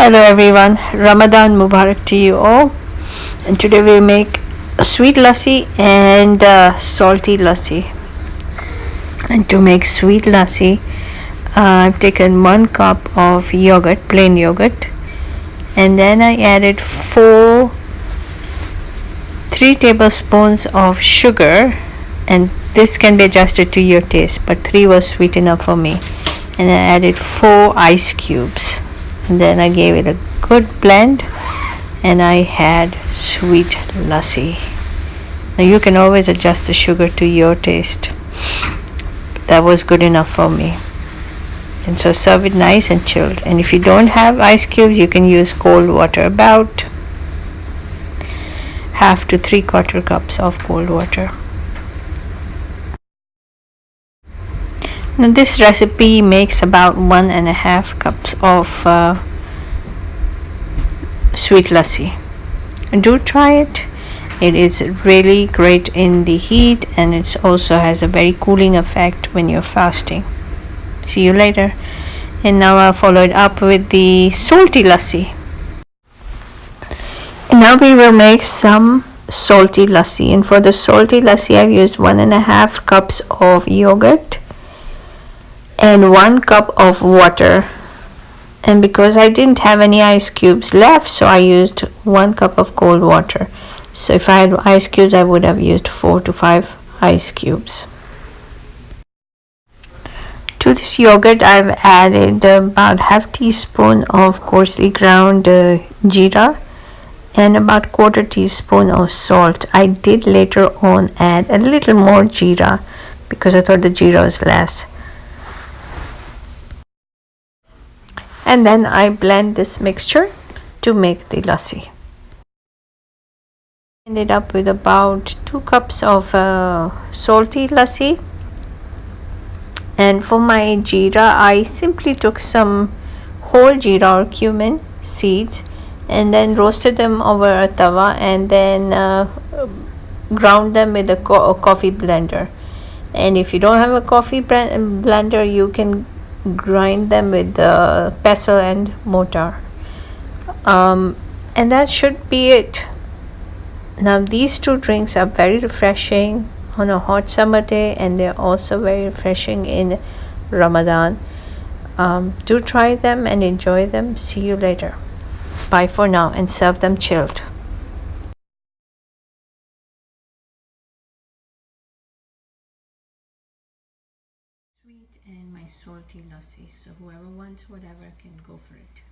Hello everyone, Ramadan Mubarak to you all. And today we make sweet lassi and salty lassi. And to make sweet lassi, I've taken 1 cup of yogurt, plain yogurt, and then I added 3 tablespoons of sugar, and this can be adjusted to your taste, but 3 was sweet enough for me. And I added 4 ice cubes, and then I gave it a good blend, and I had sweet lassi. Now you can always adjust the sugar to your taste. That was good enough for me. And so serve it nice and chilled. And if you don't have ice cubes, you can use cold water, about 1/2 to 3/4 cups of cold water. Now this recipe makes about 1.5 cups of sweet lassi. Do try it. It is really great in the heat, and it also has a very cooling effect when you're fasting. See you later. And now I'll follow it up with the salty lassi. And now we will make some salty lassi, and for the salty lassi I've used 1.5 cups of yogurt and 1 cup of water. And because I didn't have any ice cubes left, so I used 1 cup of cold water. So if I had ice cubes, I would have used 4 to 5 ice cubes. To this yogurt, I've added about 1/2 teaspoon of coarsely ground jeera and about 1/4 teaspoon of salt. I did later on add a little more jeera because I thought the jeera was less. And then I blend this mixture to make the lassi. Ended up with about 2 cups of salty lassi. And for my jeera, I simply took some whole jeera or cumin seeds and then roasted them over a tawa, and then ground them with a coffee blender. And if you don't have a coffee blender, you can grind them with the pestle and mortar. And that should be it. Now these two drinks are very refreshing on a hot summer day, and they're also very refreshing in Ramadan. Do try them and enjoy them. See you later. Bye for now, and serve them chilled. Sweet and my salty lassi. So whoever wants whatever can go for it.